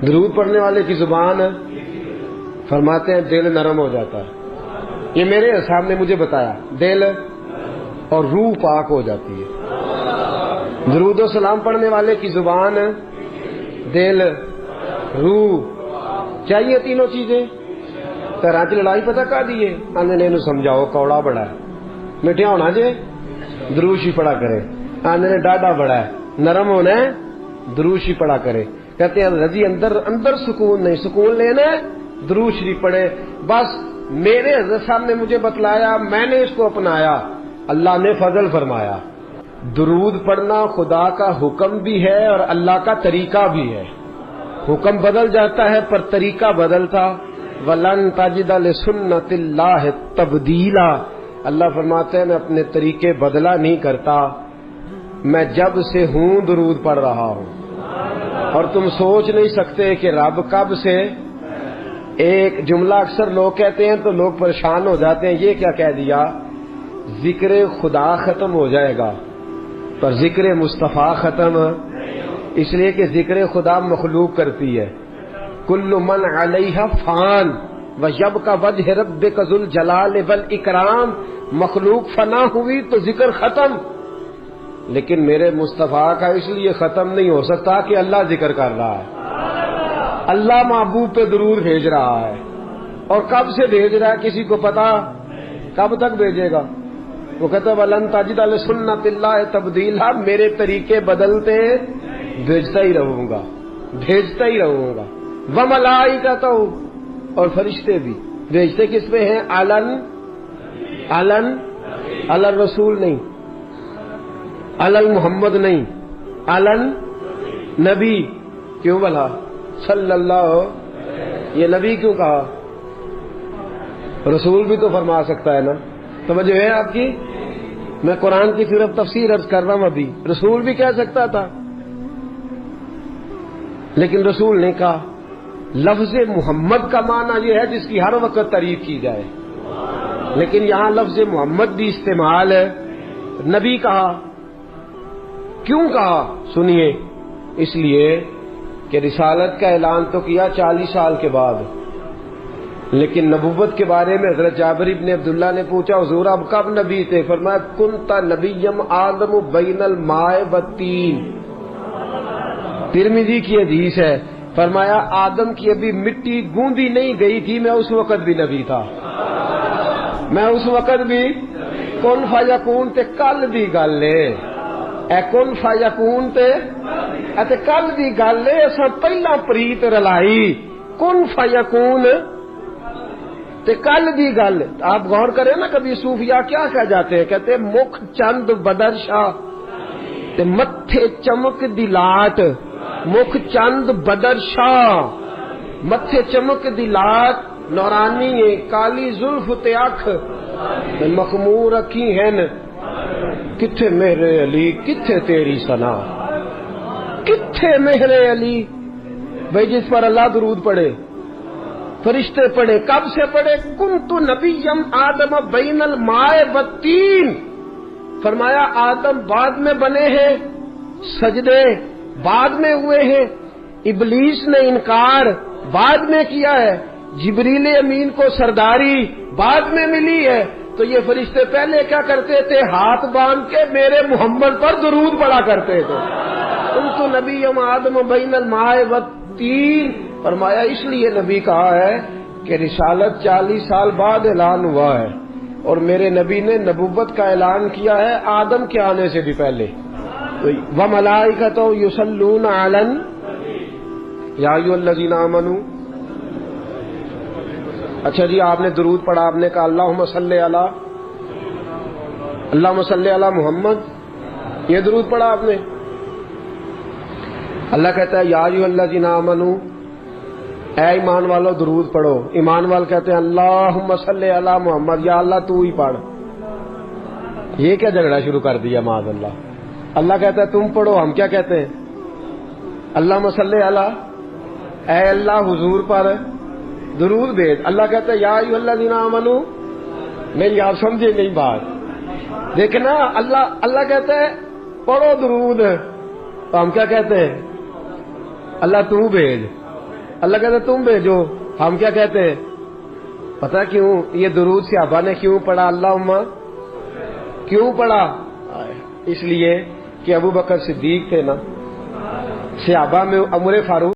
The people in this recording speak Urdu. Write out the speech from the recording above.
درود پڑھنے والے کی زبان فرماتے ہیں دل نرم ہو جاتا ہے. یہ میرے سامنے مجھے بتایا, دل اور روح پاک ہو جاتی ہے. درود و سلام پڑھنے والے کی زبان, دل, روح, چاہیے تینوں چیزیں. گھر چ لڑائی پتہ کا دیے آنے سمجھاؤ کوڑا بڑا ہے, میٹھیا ہونا جے دروشی پڑا کرے. آنے ڈاڈا بڑا ہے, نرم ہونا ہے, دروشی پڑا کرے. کہتے ہیں رضی اندر سکون نہیں, سکون لینا ہے درود شریف پڑھے. بس میرے حضرت صاحب نے مجھے بتلایا, میں نے اس کو اپنایا, اللہ نے فضل فرمایا. درود پڑھنا خدا کا حکم بھی ہے اور اللہ کا طریقہ بھی ہے. حکم بدل جاتا ہے پر طریقہ بدلتا. وَلَن تَجِدَ لِسُنَّتِ اللَّهِ تَبْدِيلًا. اللہ فرماتے ہیں میں اپنے طریقے بدلا نہیں کرتا. میں جب سے ہوں درود پڑھ رہا ہوں, اور تم سوچ نہیں سکتے کہ رب کب سے. ایک جملہ اکثر لوگ کہتے ہیں تو لوگ پریشان ہو جاتے ہیں, یہ کیا کہہ دیا, ذکر خدا ختم ہو جائے گا پر ذکر مصطفیٰ ختم, اس لیے کہ ذکر خدا مخلوق کرتی ہے. کل من علیہ فان ویبقی وجہ ربک ذو الجلال والاکرام. مخلوق فنا ہوئی تو ذکر ختم, لیکن میرے مصطفیٰ کا اس لیے ختم نہیں ہو سکتا کہ اللہ ذکر کر رہا ہے. اللہ محبوب پہ درود بھیج رہا ہے, اور کب سے بھیج رہا ہے کسی کو پتا, کب تک بھیجے گا. وہ کہتا ہے وَلَن تَجِدَ لِسُنَّتِ اللَّهِ تَبْدِيلًا. میرے طریقے بدلتے بھیجتا ہی رہوں گا, بھیجتا ہی رہوں گا. وَمَلَائِكَتُهُ, اور فرشتے بھی بھیجتے کس پہ ہیں, علن الرسول نہیں, علن محمد نہیں, علن نبی. کیوں بلا صلی اللہ, یہ نبی کیوں کہا, رسول بھی تو فرما سکتا ہے نا. توجہ ہے آپ کی, میں قرآن کی صرف تفسیر عرض کر رہا ہوں. ابھی رسول بھی کہہ سکتا تھا لیکن رسول نے کہا. لفظ محمد کا معنی یہ ہے جس کی ہر وقت تعریف کی جائے, لیکن یہاں لفظ محمد بھی استعمال ہے. نبی کہا, کیوں کہا سنیے, اس لیے کہ رسالت کا اعلان تو کیا 40 سال کے بعد, لیکن نبوت کے بارے میں حضرت جابر ابن عبداللہ نے پوچھا حضور اب کب نبی تھے؟ فرمایا کنت نبیم آدم بین الماء والطین. ترمذی کی حدیث ہے, فرمایا آدم کی ابھی مٹی گوندی نہیں گئی تھی, میں اس وقت بھی نبی تھا. میں اس وقت بھی کن فیکون تے کل دی گل ہے, اے کن فیکون تے کل دی گل ہے. اساں پہلا پریت رلائی کن فیکون تے کل دی گل. آپ غور کریں نا, کبھی صوفیاء کیا کہہ جاتے ہیں, کہتے ہیں مکھ چند بدر شاہ تے متھے چمک دی لاٹ. مکھ چند بدر شاہ, متھے چمک دی لاٹ, نورانی ہے کالی زلف تے اکھ مخمور اکھی ہیں. کتھے میرے علی کتھے تیری ثنا, کتھے میرے علی. بھائی جس پر اللہ درود پڑھے, فرشتے پڑھے, کب سے پڑھے, کنت نبیم آدم بین الماء والطین. فرمایا آدم بعد میں بنے ہیں, سجدے بعد میں ہوئے ہیں, ابلیس نے انکار بعد میں کیا ہے, جبریل امین کو سرداری بعد میں ملی ہے. تو یہ فرشتے پہلے کیا کرتے تھے, ہاتھ باندھ کے میرے محمد پر درود پڑا کرتے تھے. کنت نبیم آدم بین الماء والطین. فرمایا اس لیے نبی کہا ہے کہ رسالت 40 سال بعد اعلان ہوا ہے, اور میرے نبی نے نبوت کا اعلان کیا ہے آدم کے آنے سے بھی پہلے. وَمَلَائِكَتُهُ يُصَلُّونَ عَلَى يَا أَيُّهَا الَّذِينَ آمَنُوا. اچھا جی, آپ نے درود پڑھا, آپ نے کہا اللہم صلی علی محمد, یہ درود پڑھا آپ نے. اللہ کہتا ہے یا ایھا الذین آمنوا, اے ایمان والو درود پڑھو. ایمان وال کہتے ہیں اللہم صلی علی محمد, یا اللہ تو ہی پڑھ. یہ کیا جھگڑا شروع کر دیا معاذ اللہ. اللہ کہتا ہے تم پڑھو, ہم کیا کہتے ہیں اللہم صلی علی, اے اللہ حضور پر درود بھیج. اللہ کہتا ہے یا ایھا الذین آمنوا. نہیں آپ سمجھے نہیں بات, دیکھنا اللہ کہتا ہے پڑھو درود, تو ہم کیا کہتے ہیں اللہ تو بھیج. اللہ کہتا تم بھیجو. ہم کیا کہتے ہیں؟ پتا کیوں یہ درود صحابہ نے کیوں پڑھا؟ اللہم کیوں پڑھا؟ اس لیے کہ ابو بکر صدیق تھے نا، صحابہ میں عمر فاروق